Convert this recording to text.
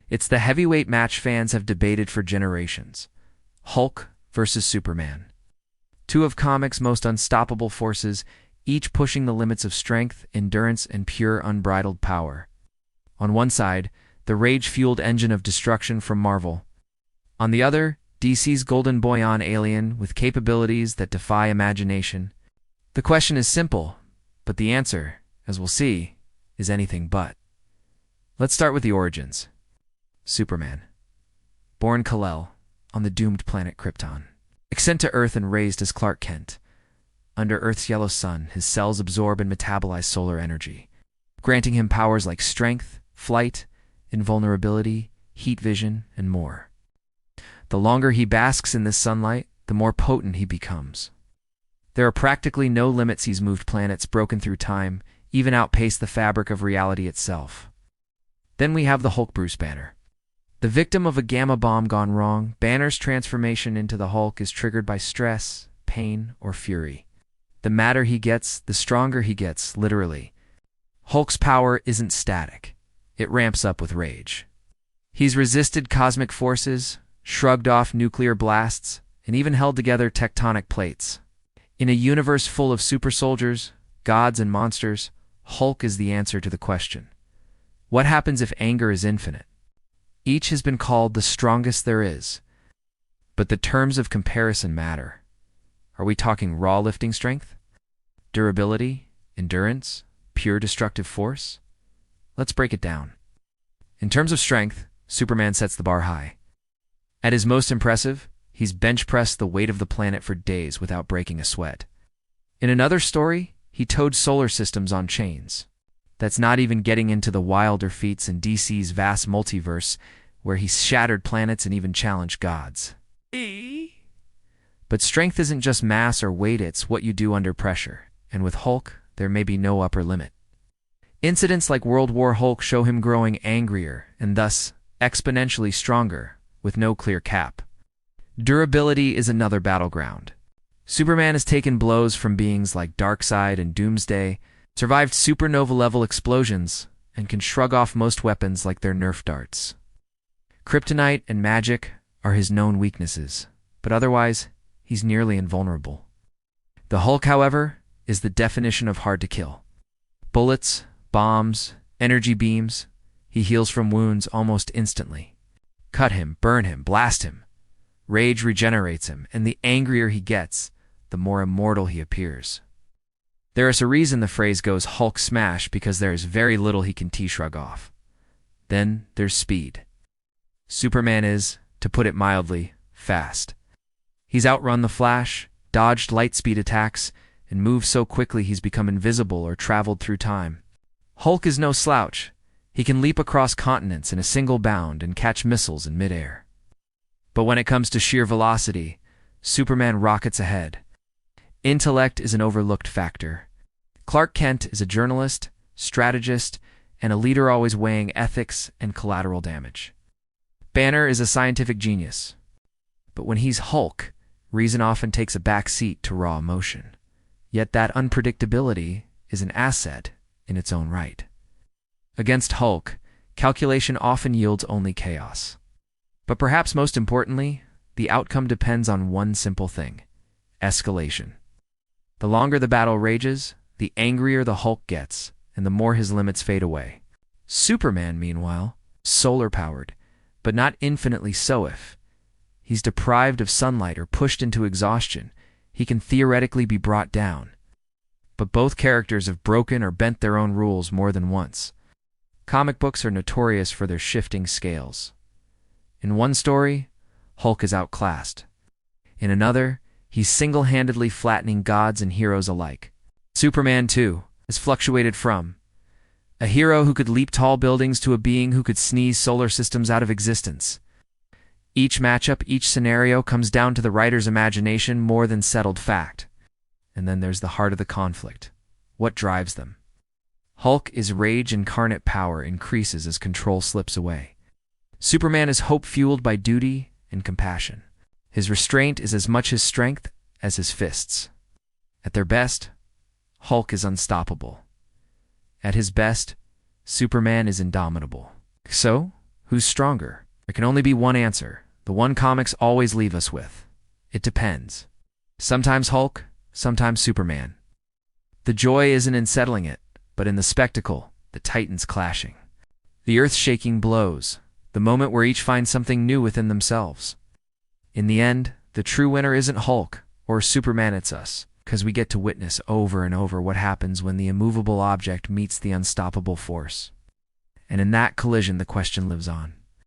It's the heavyweight match fans have debated for generations. Hulk versus Superman. Two of comics' most unstoppable forces, each pushing the limits of strength, endurance, and pure unbridled power. On one side, the rage-fueled engine of destruction from Marvel. On the other, DC's golden boy-on alien with capabilities that defy imagination. The question is simple, but the answer, as we'll see, is anything but. Let's start with the origins. Superman. Born Kal-El, on the doomed planet Krypton. Sent to Earth and raised as Clark Kent. Under Earth's yellow sun, his cells absorb and metabolize solar energy, granting him powers like strength, flight, invulnerability, heat vision, and more. The longer he basks in this sunlight, the more potent he becomes. There are practically no limits. He's moved planets, broken through time, even outpaced the fabric of reality itself. Then we have the Hulk Bruce Banner. The victim of a gamma bomb gone wrong, Banner's transformation into the Hulk is triggered by stress, pain, or fury. The madder he gets, the stronger he gets, literally. Hulk's power isn't static. It ramps up with rage. He's resisted cosmic forces, shrugged off nuclear blasts, and even held together tectonic plates. In a universe full of super soldiers, gods, and monsters, Hulk is the answer to the question. What happens if anger is infinite? Each has been called the strongest there is. But the terms of comparison matter. Are we talking raw lifting strength? Durability? Endurance? Pure destructive force? Let's break it down. In terms of strength, Superman sets the bar high. At his most impressive, he's bench-pressed the weight of the planet for days without breaking a sweat. In another story, he towed solar systems on chains. That's not even getting into the wilder feats in DC's vast multiverse, where he shattered planets and even challenged gods. But strength isn't just mass or weight, it's what you do under pressure. And with Hulk, there may be no upper limit. Incidents like World War Hulk show him growing angrier and thus exponentially stronger, with no clear cap. Durability is another battleground. Superman has taken blows from beings like Darkseid and Doomsday, survived supernova-level explosions, and can shrug off most weapons like they're Nerf darts. Kryptonite and magic are his known weaknesses, but otherwise, he's nearly invulnerable. The Hulk, however, is the definition of hard to kill. Bullets, bombs, energy beams, he heals from wounds almost instantly. Cut him, burn him, blast him. Rage regenerates him, and the angrier he gets, the more immortal he appears. There is a reason the phrase goes Hulk smash, because there is very little he can T-shrug off. Then there's speed. Superman is, to put it mildly, fast. He's outrun the Flash, dodged light-speed attacks, and moved so quickly he's become invisible or traveled through time. Hulk is no slouch. He can leap across continents in a single bound and catch missiles in midair. But when it comes to sheer velocity, Superman rockets ahead. Intellect is an overlooked factor. Clark Kent is a journalist, strategist, and a leader always weighing ethics and collateral damage. Banner is a scientific genius. But when he's Hulk, reason often takes a back seat to raw emotion. Yet that unpredictability is an asset in its own right. Against Hulk, calculation often yields only chaos. But perhaps most importantly, the outcome depends on one simple thing: escalation. The longer the battle rages, the angrier the Hulk gets, and the more his limits fade away. Superman, meanwhile, solar-powered, but not infinitely so. If he's deprived of sunlight or pushed into exhaustion, he can theoretically be brought down. But both characters have broken or bent their own rules more than once. Comic books are notorious for their shifting scales. In one story, Hulk is outclassed. In another, he's single-handedly flattening gods and heroes alike. Superman, too, has fluctuated from a hero who could leap tall buildings to a being who could sneeze solar systems out of existence. Each matchup, each scenario comes down to the writer's imagination more than settled fact. And then there's the heart of the conflict. What drives them? Hulk is rage incarnate. Power increases as control slips away. Superman is hope fueled by duty and compassion. His restraint is as much his strength as his fists. At their best, Hulk is unstoppable. At his best, Superman is indomitable. So, Who's stronger? There can only be one answer, the one comics always leave us with. It depends. Sometimes Hulk, sometimes Superman. The joy isn't in settling it, but in the spectacle, the titans clashing. The earth-shaking blows, the moment where each finds something new within themselves. In the end, the true winner isn't Hulk or Superman, it's us, because we get to witness over and over what happens when the immovable object meets the unstoppable force. And in that collision, the question lives on.